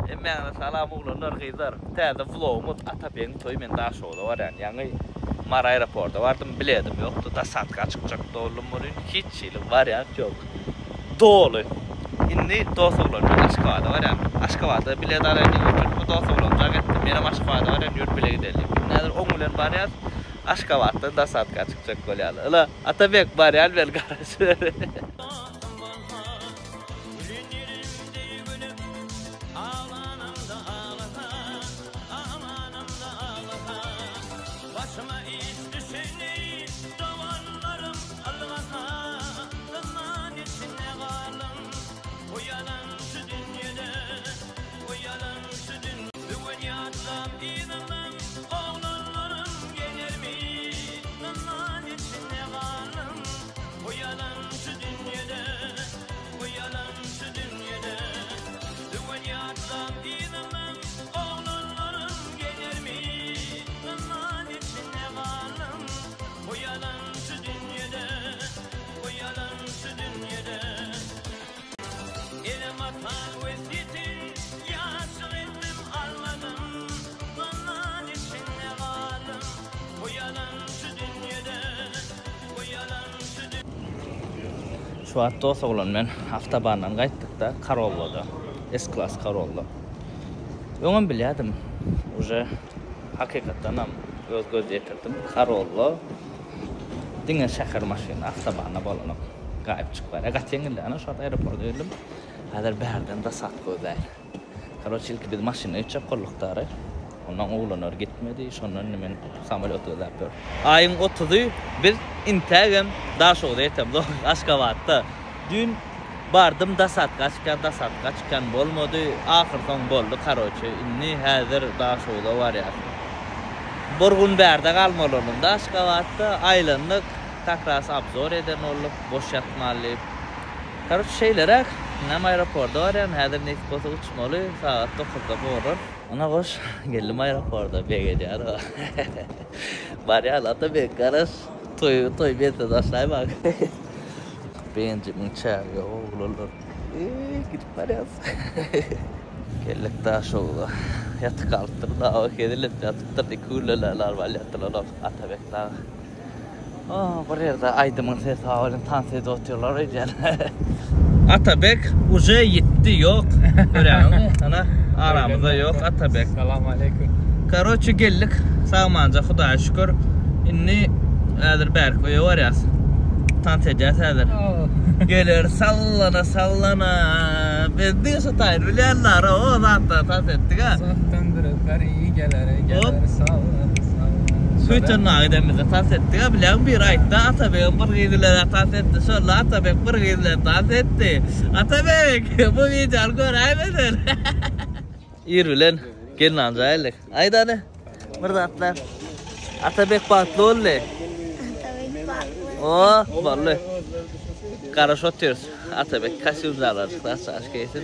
Hemen salam oğlanlar kızlar. Teyze vlogumuz Atabek'in toyu men daş oldu var yani. Mar aeroporta vardım biledim yoktu da satka çıkacak dolum orun hiç şeylik var ya yok. Dolu. Indi dosoğlan Aşkavada var yani. Aşkavada bilet arayın bu dosoğlan da gittim. Benim Aşkavada var yani yurt bile gidelim. Nedir oğlan var ya Aşkavada da satka çıkacak gol yani. Ala Atabek var ya bel garajı. Şu an dosoğlan men avtobandan qaytdık da Karolla'da. S-Class Corolla. Öňem bilýärdim. Uje hakykatdan ham göz ýetirdim. Corolla diňe şäher maşyna avtobana bolanyp gaýyp çykyp bar. Gatýeňilde ana şu aeroportda öldüm. Häzir bärden da sat gözäl. Karoçy ilki bir maşyna üçep gollukdary. Ondan oğlanlar gitmedi. Şondan men samolyotda zapýar. Aýyň 30-y biz intägem daş oldy etem. Aşgabatda. Dün bardım da satka çıkan bolmady. Ahyrdan boldy karoçy. Inni häzir daş oldy var ya. Borgun bärde galmalarym da Aşgabatda aýlanlyk takras abzor eden olup boş yatmaly. Karoçy şeylerek nam aeroportda var yani häzir net bolsa uçmaly. Saat 9-da borur. Ona hoş geldim aeroportda begejar. Var ya Atabek garas toy bete daşlay bak. Benjimin çağırıyor oğlanlar. Gidip varız. Geldik daş oldu. Yatık alttır da o kedilip yatıktır dikulalar var yatılar Atabek'ler. Bu yerde Aydım'ın sesi havalin tansiyede oturuyorlar öyle. Atabek uje gitti yok. Öyle ana aramızda yok Atabek. Selamun aleyküm. Karoçy geldik. Sağmanca Hudaýa şükür. Inni häzir Berkoýa barýas. Tantejas häzir. Gelir sallana. Bizde şu taýr bilýärler o zatda tantetdik ha. Zattandır iyi geler sallana. Bütün naidemizde tantetdik ha. Bilen bir aýtda Atabek bir gyzylar tantetdi. Şolla Atabek bir gyzylar tantetdi. Atabek bu video göräýmedin. Ýürülen gelin anjaylyk. Aýdany. Bir zatlar. Atabek batly boldy. O, boldy. Garaş oturuyoruz. Atabek kasyumzalar çıktı aşağı kesin.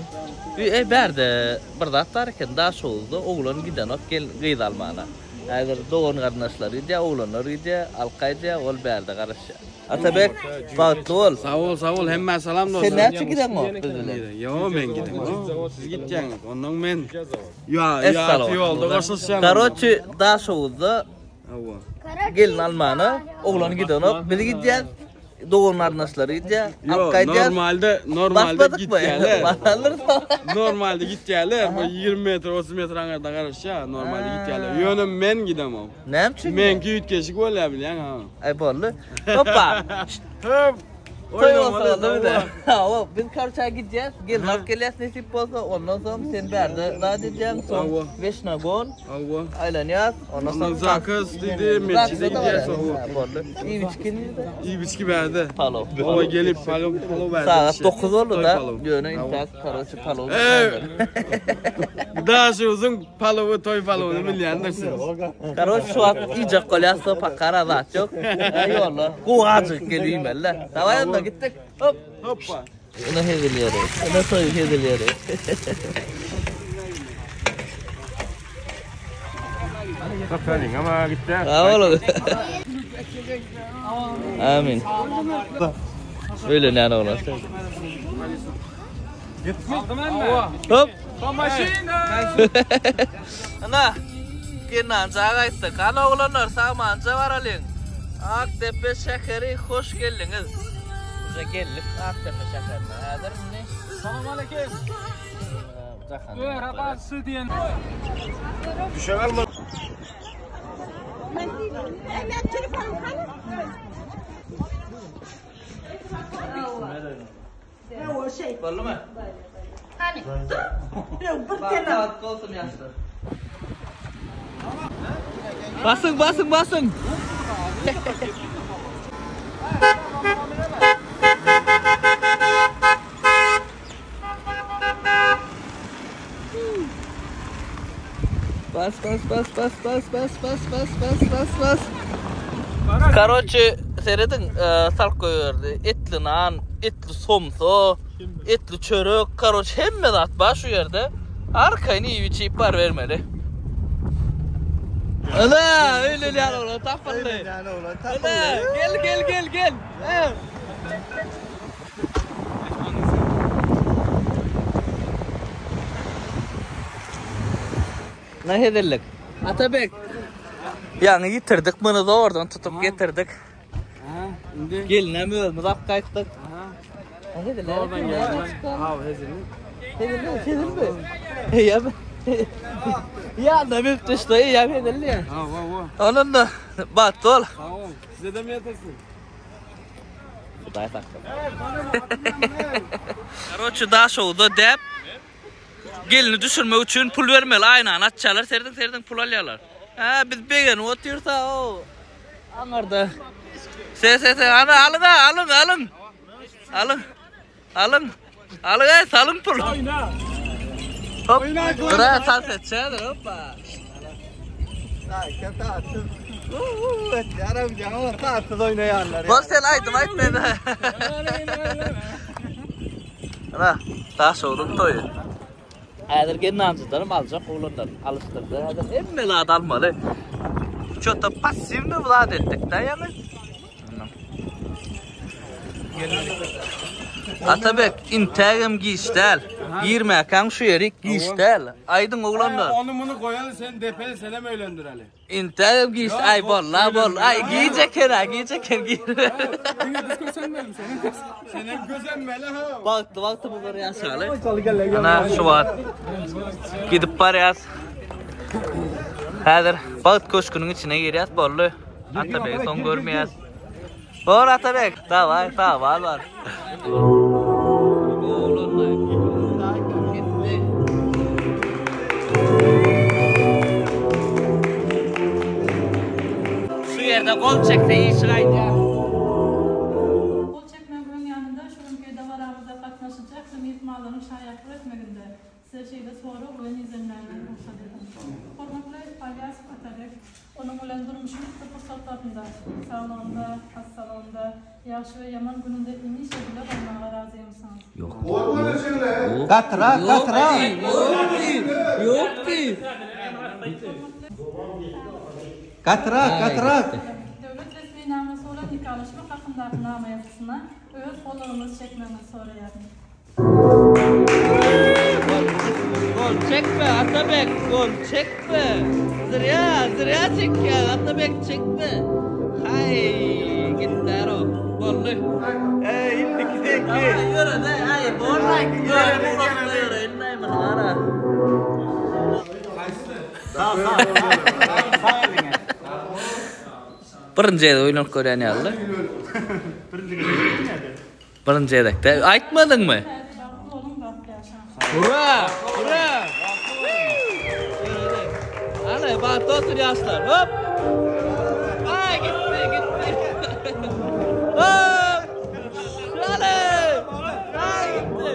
Berde bir zatlar eken daş oldu. Oğlan giden ok gıyız almana. Häzir doğun garnaşlary ide, oğlanlar ide, alqayda ol berde garaşa. Atabek batly bol. Sağ ol, hemme salam dostlar. Sen näçe giden o bizle? Yo men gidem. Siz gitjäňiz. Ondan men ya yolda goşuşýan. Karoçy daş oldu. Gelin almana, oğlan giden ok, biz gidýär. Doğun garnaşlary ide, alqayda. Normalde gitjäler. Normalde gitjäler. 20 metr, 30 metr aňarda garaşa. Normalde gitjäler. Ýönem men gidem. Näçe? Men küýtkeşik bolýar bilýän ha. Ay boldy. Hoppa. Hop. Oynamadı da. Ha, biz karşıya gideceğiz. Gelin alıp geliyaz nesip olsa ondan sonra sen berde daha diyeceğim. Son 5 nagon. Aylanıyaz. Ondan sonra zakız dedi. Meçide gideceğiz. İyi biçkin de. İyi biçki berde. Palo. O gelip palo verdi. Saat 9 oldu da. Yöne intak karşı palo. Daha şu uzun palo toy palo bilýändirsiz. Karoç şu an iyice kolyası pakara da çok. Eyvallah. Kuğacık geliyim elle. Tamam. Gittik. Hop. Hoppa. Ona hedeliyoruz. Ona soy hedeliyoruz. Kapaling ama gitti. Oğlum. Amin. Öyle ne olasın? Aldım ben de. Hop. Ana, kenan çağayttık. Ana oğlanlar samanca var alın. Aktepe şekeri hoş geldiniz. Bize geldik Aktepe şekerine. Hadir ne? Salam aleyküm. Zahan. Merhaba Südiyen. Düşe kalma. Bollu mu? Hani? Bak olsun yaşlı. Basın. Bas. Короче, seyredin salk koyuyordu. Etli nan, etli somso, etli çörek, короче hemme de at baş şu yerde. Arkayını iyi içip var vermeli. Ana öyle yani oğlan tapırlı. Gel. Ne hederlik? Atabek. Yani yitirdik bunu da oradan tutup getirdik. Geline mi ölmüş ak kayıttık. Ne hederlik? Oradan geldim ben. Abi hezini. Hederlik. Ya da müftüş dayı ya hederlik ya. Ha. Onun da battı ol. Tamam. Size de mi yatırsın? Dayı taktım. Короче daha şovda dep. Gelini düşürmek için pul vermeli aynen aççalar serdin pul alıyorlar. Ha biz begen otursa o. Angarda. Ses ana alın salın pul. Hop. Buraya sal setçedir hoppa. Yarım canım tatsız oynayanlar. Bol sen aytmaydı. Ana daha şovdum toyu. Eğer gelin amcılarım alacak oğlanlar alıştırdı. Emmeli adalmalı. Çok da pasifini vlad ettik de yani. Atabek intagım giyiştel. 20 kan şu yerik giyiştel. Aydın oğlanlar. Onu bunu koyalı sen depeli senem eğlendir Ali. İntagım giyiştel. Ay bol. Ay giyecek her giy. Senem gözenmeli ha. Baktı bu buraya şöyle. Ana şu var. Gidip parayaz. Hadir balık koşkunun içine giriyoruz bollu. Atabek son görmeyiz. Bor Atabek. Daha var. Şu yerde kol çekse iyi şıraydı ya. Kol çekmenin yanında Şurumköy'de varamızda katlaşacak tüm ihtimallerin şayaklı etmeginde. Size şeyde soru oyun izinlerine ruhsat edin. Kormakla Alyas Atabek, onun ulan durmuşumuz da fırsatlarında, sağlığında, hastalığında, yaxşı ve yaman gününde iniş edile olmağa razı mısınız? Yok. Katrak. Yok değil. Katrak. Devlet resmi namı sonra nikahlaşma hakkındaki nama yazısına öz kollarımız çekmemiz sonra yapın. Gol çekme Atabek, gol çekme. Zırya çek ya Atabek çekme. Hay gitti o. Gollu. İndik zeki. Yürü de ay bolla yürü. İnnay mı ara? Sağ. Birinci yerde oynayıp gören yaldı. Birinci yerde. Aytmadın mı? Oğlum bak yaşam. Hurra! Ana bak otur yaşlar. Hop! Ay gitti. Hop! Şöyle! Ay gitti.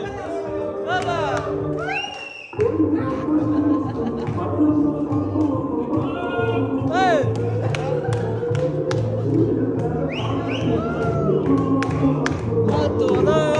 Baba! Hey! Hadi oğlum!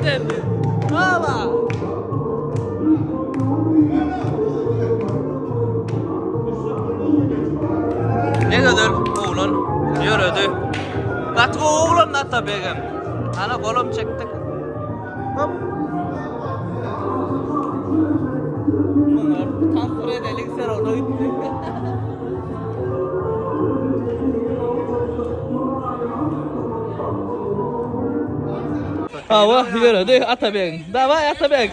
geçerdi. Baba. Ne kadar oğlan yürüdü. Katkı oğlan hatta begim. Ana kolum çektik. Hop. Bunlar transfer edelim sen orada gitti. Hava yürüdü Atabek. Davay Atabek.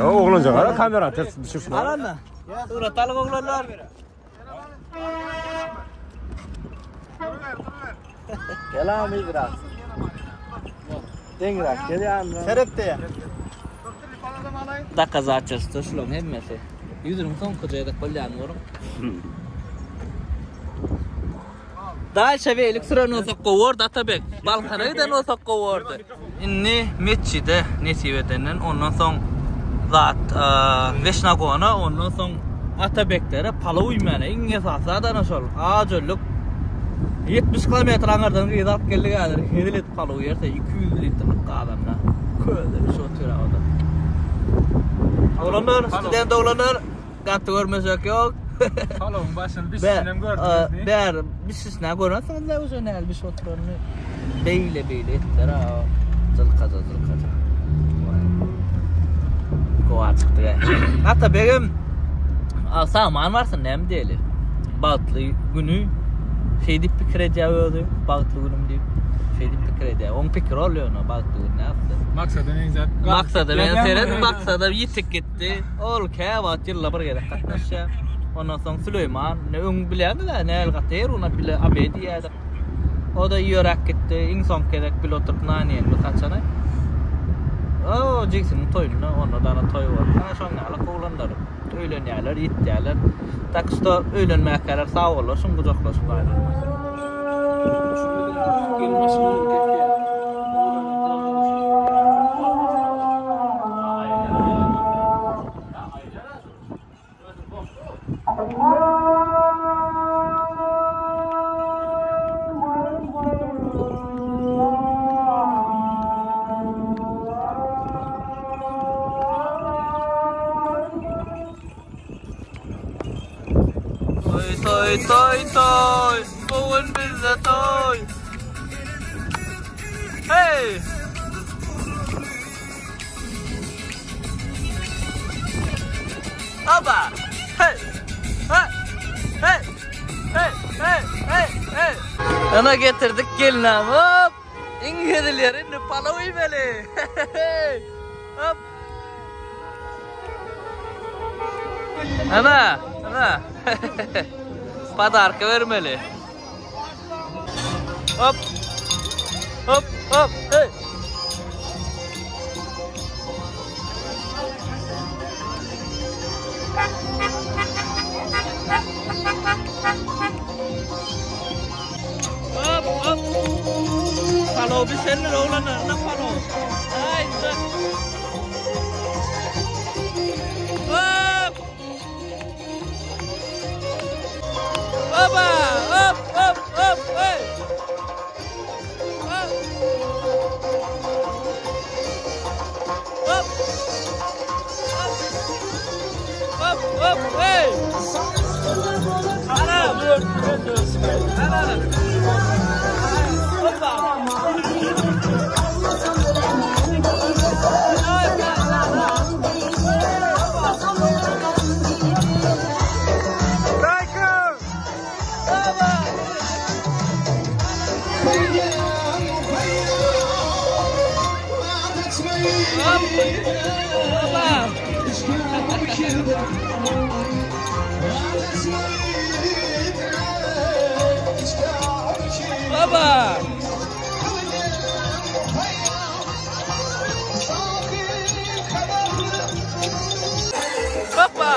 Oğlanca ara kamera ters düşürsün. Alana. Uratalım oğlanlar. Gel abi biraz. Dengirak gel ya. Seyret de ya. Da kaza açırstı şulum hemmesi. Yüzürüm son kocaya da kolyan vurum. Daha şevelik sıran olsak kovardı Atabek. Balkanaydan olsak kovardı. İnni Meçhide nesibedenen ondan son zat Veşnagona ondan son Atabek'lere pala uymana in esası adana şol. Ağacılluk 70 kilometre angardan gidip geldik adır. Hedilet pala uyarsa 200 litrelik adamla. Köyle bir şey oturuyor orada. Oğlanlar, student oğlanlar kattı görmesek yok. Palonun başını bir sinem gördünüz değil. Değer bir sisne görürseniz de uzun el bir şey oturanı beyle ettiler ha. Zılkaza. Kova çıktı ya. Hatta benim saman varsın nem değil. Bağıtlı günü şeydi fikir ediyordu. Bağıtlı günüm deyip şeydi fikir ediyor. On fikir oluyor ona bağıtlı günü ne yaptı? Maksadı ne güzel. Maksadı ben seyret maksadı yitik gitti. Ol kevat yılla bir gerek katlaşa. Ondan sonra Süleyman ne ön bilendi de ne elgater ona bile abedi ya da. O da yürek gitti. İnsan gerek bile oturup naniyen mi kaçana. O Jackson'ın toyuna ondan toy var. Ana şonga ala koğlanlarım. Öğlenyerler, yittiler. Takısta öğlenmeye kadar sağ olasın, kucaklasın gayrı. Toy, bugün bizde toy. Hey! Aba! Hey! Hey! Ana getirdik gelin abi. Hop! İngilizlerin pala uymeli. Hop! Ana! Padarka vermeli. Hop. Hey. Hop. Palo bir senin oğlan ne palo? Ay sen. Hop. Baba, hop, hey. Hop, hey. Ana, dur. Ana. Hoppa. Baba! Papa!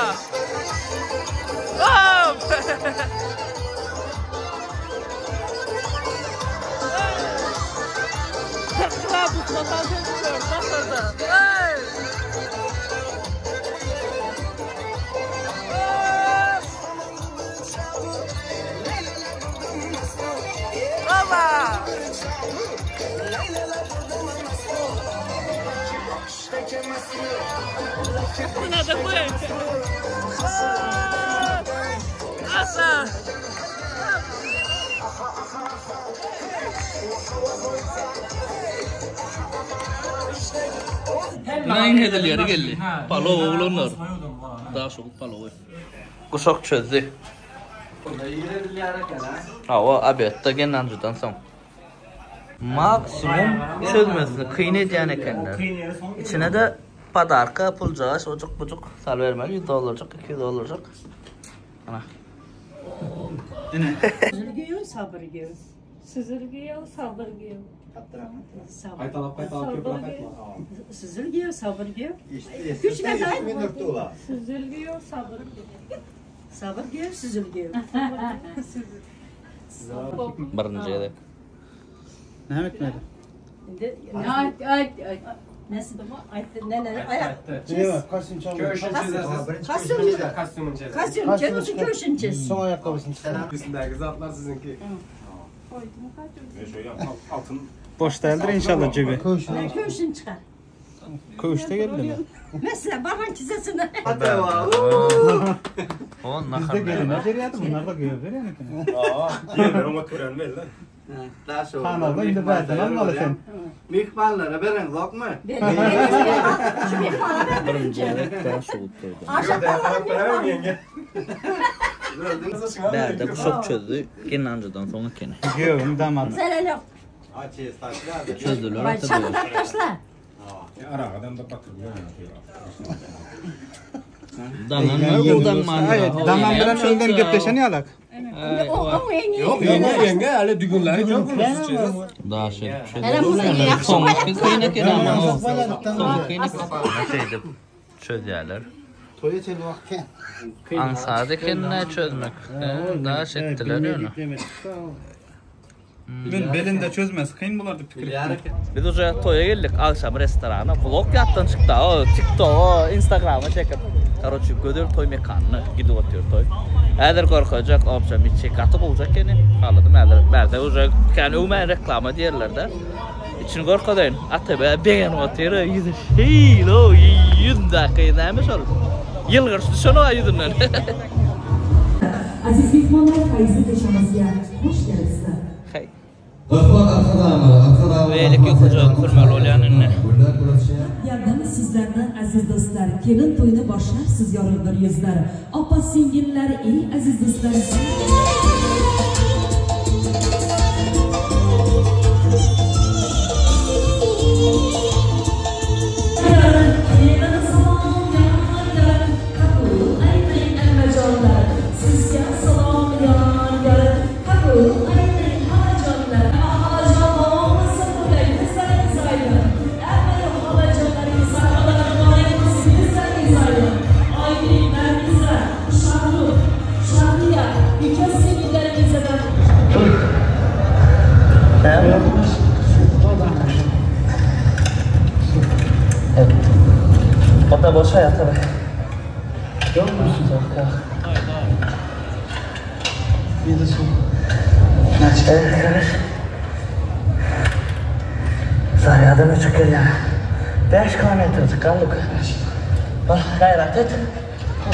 Oh! Krabus batalım diyor. Nasıldı? Hey! Baba! Buna da koyayım. Asa. Neyin hediyeleri geldi? Palo oğlanlar. Daha soğuk palo. Kuşak çözdü. Hava abiyatta genancıdan son. Maksimum çözmesini kıyın ediyen ekenler. İçine de padarka, pulcağız, ocuk bucuk sal vermeli. 100 olacak, 200 olacak. Ana. Süzülgüyor, sabır giyiyor. Süzülgüyor, sabır giyiyor. Süzülgüyor, sabır giyiyor. Güç ne kadar? Süzülgüyor, sabır giyiyor. Sabır giyiyor, süzülgüyor. Birinci yedek. Ne etmedi? Ay. Nasıl ama? Ne? Ayak. Kaçın çalıyor. Kasım köşünçesi. Son ayakkabısını çıkar. Üstündeki zatlar sizinki. Boş değildir inşallah cebi. Köşün çıkar. Koğuşta geldi mi? Mesela baban çizesine. O Bizde nakar gelin. ne? Ne deriyatı bunlar da göğüfer yani. Diğerler ama törenmez lan. Kanalda indi bazen almalı sen. Mihmanlara veren yok mu? Birinci yedek daha soğuk koydu. Aşağı yenge. Berde kuşak çözdü. Genancıdan sonra kene. Göğüm damat. Selam. Çözdüler Vay atılıyor. çabuk arkadaşlar. Arakadan da bakılıyor. Danan buradan Evet, daman bilen önden göpleşeni alak. O yenge. Yok yenge öyle düğünleri çok konuşacağız. daha şey. Hele bunu yakşı Son bayağı. kıyına kene ama o. Son kıyına şeydi çözüyorlar. Toya çeli vakken. Ansarda kendine çözmek. Daha şettiler onu. Ben belinde çözmez. Kıyın bulardı fikir. Biz уже toya geldik akşam restorana. Vlog yaptın çıktı. O TikTok, Instagram'a çekip. Короче, gödür toy mekanına gidip atıyor toy. Eğer korkacak akşam bir çek atıp olacak yani. Anladım eğer. Berde уже kendi umen reklama diyorlar da. İçin korkadayın. Atı be beğen atıyor. Yüzü şey lo yüzünde kıyınaymış olur. Yılgır şunu var yüzünden. Aziz mehmonlar Kayısı Yaşaması'ya hoş geldiniz. Hey. Velik yokucan kurmalı olayanın ne? Yardım sizlerden aziz dostlar. Kelin toyunu başlar siz yoruldur yüzler. Apa singiller ey aziz dostlar. Sizge salam yarın kabul aytayın halacanlar halacanlar sabırlayın sen izayın evvel halacanlar sarmalar sen izayın ayni mermize şarlıya bütün sevinlerimize de Bota boşa ya tabi. Yok musun? Zaryada mı çıkıyor ya? 5 kilometre kaldık. Bak gayret et.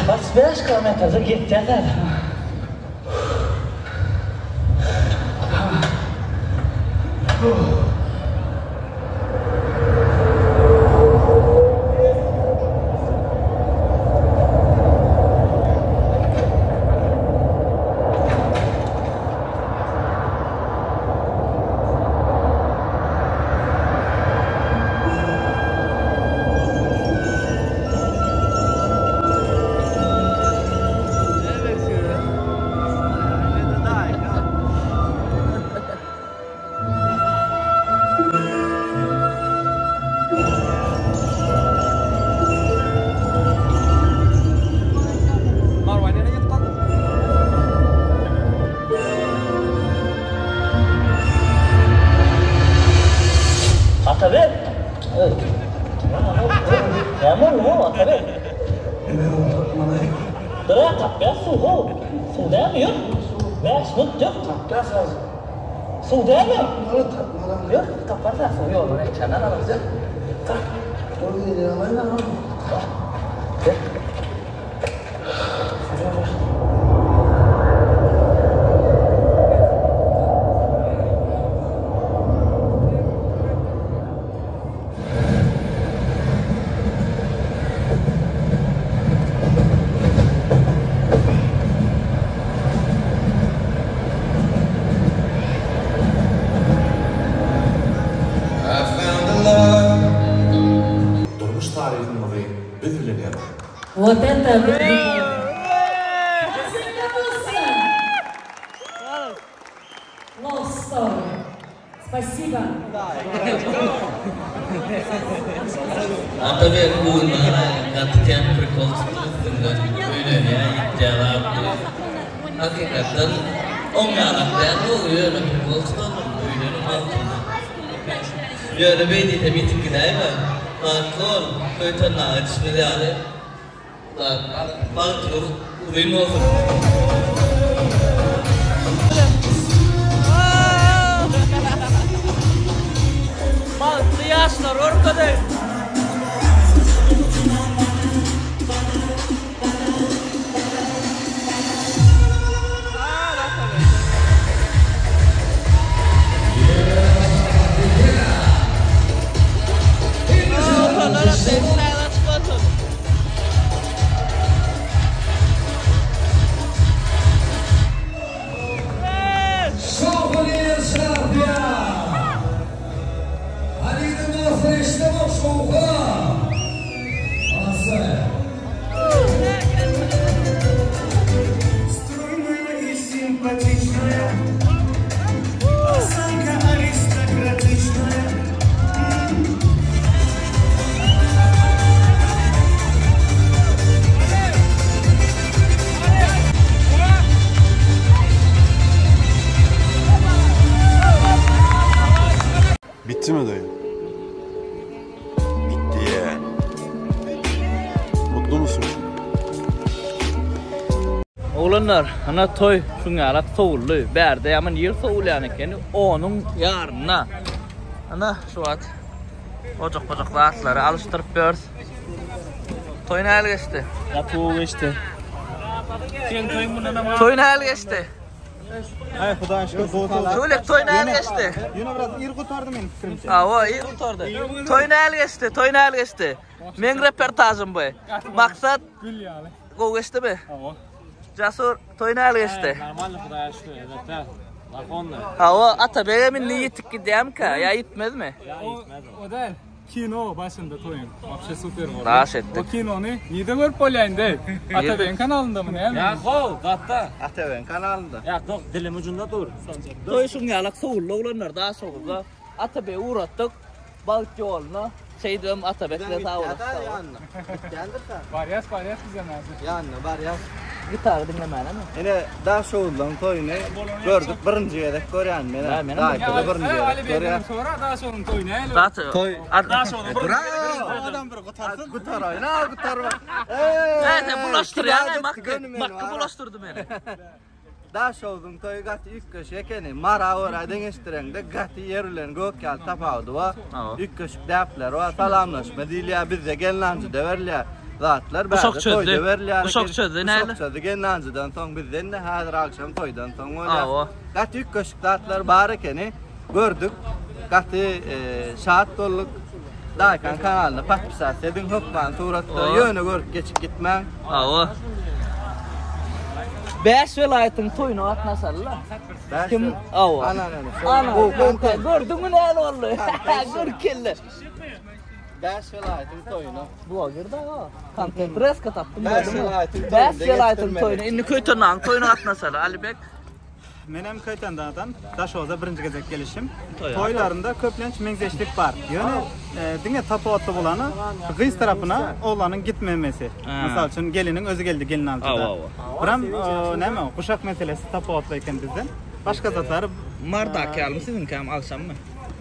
Bak 5 kilometre gideceğiz. Atabey. Evet. Yağmur mu Atabey? Dur tapya su. Su değil mi yok? Beş mut yok. Tapya su değil mi? Yok tapya su yok. Çanan alacak. Tak. Вот это Love story. Спасибо. Ataber bunlara gatken prikol tutulduğunda böyle ya cevap. Hakikaten onlardan oluyor prikol tutulduğunda böyle. Böyle bir de bir gideyim mi? Kol kötüne açmıyor yani. Bak yok uyuyor. Yaşlar ortada. Bitti mi dayı? Bitti ya. Mutlu musun? Oğlanlar, ana toy şuna alak soğullu. Berde yaman yer soğulayan eken onun yarına. Ana şu at. Ocak atları alıştırıp börs. Toy näl geçti? Yapı geçti. Sen toyun bundan ama. Toy näl geçti? Ay Xudo aşkına soğutalım. Şöyle toy näl geçti? Yine biraz ir kurtardı meni fikrimce. Ava, ir kurtardı. Toy näl geçti? Toy näl geçti? Men reportajım bu. Maksat Gül yani. go geçti mi? Ava. Jasur toy näl geçti? Normal Xudo aşkına evet. Lafonla. Ava Atabegemin niyetik gidem ka ya gitmez mi? O değil. Kino başında toyun. Вообще super oldu. Rahat ettik. O kinonu nide görüp olayında. Atabeyin kanalında mı ne? Ya hol, gatta. Ataben kanalında. Ya tok dilim ucunda dur. Toy şuna alak soğullu oğlanlar daha soğullu. Atabe uğrattık. Balık yoluna. Şeydim Atabek'le sağ olasın. Yanına. Geldir sen. Varyas bize nazır. Yanına var ya. Gitar dinlemene mi? Yine daha şovuldan toyunu gördük. Birinci yere görüyen mene. Daha ki birinci yere Ali Bey'den görüyen. sonra daha sonra toy ne? Toy. Daha sonra Bravo. Adam bir kurtarsın. Kutar oyna kutar. Evet bulaştır yani. Makkı bulaştırdı beni. Daha şovdun toyu gati ilk köşe ekeni. Mara ora dengeştirende gati yerülen gökyal tapavdu va. İlk köşe depler va salamlaşma diliya bizde gelinancı deverliya. Zatlar berde toy deverliya. Bu şok çözdü ne? Şok çözdü gelinancıdan son bizden de hazır akşam toydan son Aa. ola. Gati ilk köşe zatlar bar ekeni gördük. Gati saat doluk. Daykan kanalında patpisa sedin hokman suratta yönü görüp geçip gitmen. Aa. 5 velayetın toyunu atnasallar. Kim? Aa. Ana. Gördün mü ne oldu? Gör kelle. 5 velayetın toyunu. Blogger da ha. Content reska taptım. 5 velayetın toyunu. İnni köytünden toyunu atnasallar. Ali Bek. Menem Köytan'dan Daşoğuz'a birinci gezek gelişim. Toylarında köplenç mengzeşlik var. Yani dinge tapuatlı bulanı kız tarafına oğlanın gitmemesi. Misal için gelinin özü geldi gelin altıda. Buram neme o kuşak meselesi tapuatlı iken bizden. Başka zatları Mardak alım sizin kam akşam mı?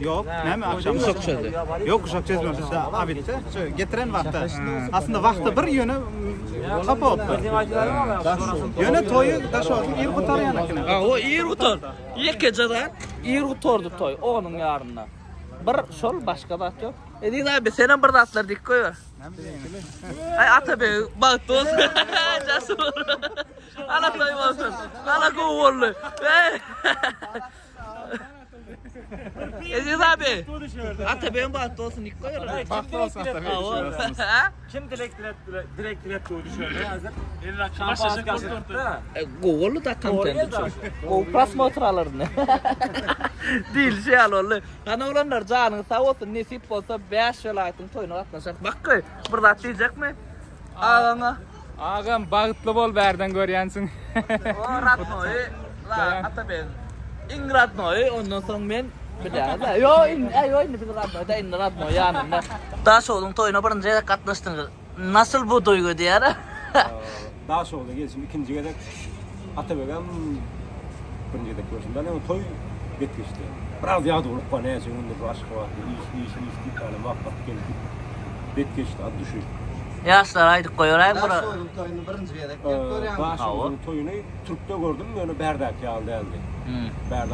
yok. Neme akşam Kuşak çözdü. yok kuşak çözmüyor bizde abitte. Getiren vakti. Aslında vakti bir yönü tapuatlı. Yönü toyu Daşoğuz'un ir kurtarıyan akine. O ir utor. İlk geceden ir utordu toy onun yarına. Bir şol başka da yok. Dedi abi senin bir datlar dik koyuyor. Ay Atabek bağıttı olsun. Cesur. Ana koyum olsun. Ana kovallı. Aziz abi. Atabek'in bağıttı olsun ilk koyalım. Baktı olsun Atabek. Kim direkt doğdu şöyle hazır. Elin akşam şaşırdı. Kovallı da content için. O prasmotralarını. Değil şey alırlı. Hani olanlar canın sağ olsun nesip olsa 5 yıl aytın toyunu atmasak. Bak koy. Burada diyecek mi? Ağana. Ağam bağıtlı bol berden görýänsiň. O Ratnoy. La Atabek. İngratnoy ondan sonra men bir daha. Yo indi bir Ratnoy'da indi Ratnoy yanında. Daşoğlu'nun toyuna birinci katlaştın. Nasıl bu duygu diyer? Daşoğlu'na gelişim ikinci gedek Atabek'em birinci gedek görsün. Ben o toy bitmişti. Biraz yağdı olup bana yazıyor. Onda bir aşkı vardı. İyiş bir tane vakit geldi. Bet geçti adı düşüyor. Yaşlar aydık koyuyorlar bura. Daşoğlu'nun toyunu birinci gedek görýän. Daşoğlu'nun toyunu Türk'te gördüm. Onu Berdak yaldı elde.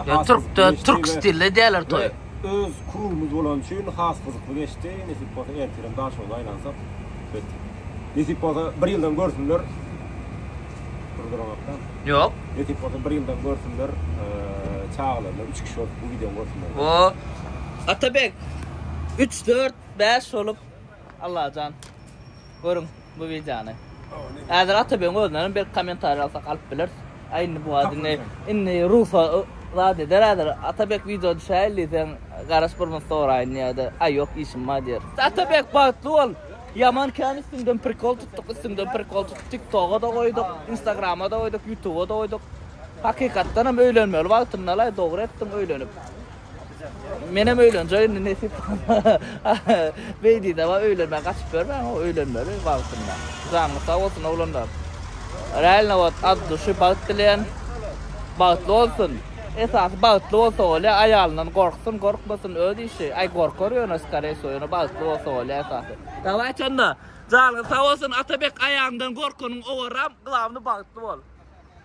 Ya Türk stilli diyorlar toy. Öz kurulumuz olan için has kızıklı geçti. Nesip olsa ertirem Daşoğlu aylansak bitti. Nesip olsa bir yıldan görsünler. Programaktan. Yok. Nesip olsa bir yıldan görsünler. Çağlarlar. 3 kişi olup bu videomu görsünler. O Atabek 3 4 5 olup Allah can. Görün bu videonu. Eğer Atabek'in özünden bir komentar alsak alıp bilir. Aynı bu adını inni Rufa rahat eder. Atabek video düşerli sen karıştırma sonra aynı ya ay yok işim var diyor. Atabek bağıtlı ol. Yaman kan üstünden prikol tuttuk, TikTok'a da koyduk, Instagram'a da koyduk, YouTube'a da koyduk. Hakikaten hem öğlenmeli. Vaktımda alay doğru ettim öğlenip. Menem öğleneceğim nesip. Beydi de var öğlenme kaçıp ben o öğlenmeli vaktımda. Zanlı sağ olsun oğlanlar. Realna vat adı şu bağıtlıyan bağıtlı olsun. Esas bağıtlı olsa öyle ayağından korksun korkmasın öyle işi. Ay korkuyor naskare soyunu bağıtlı olsa öyle esası. Tamam çanda. Canlı sağ olsun Atabek ayağından korkunun oğuram kılavını bağıtlı ol.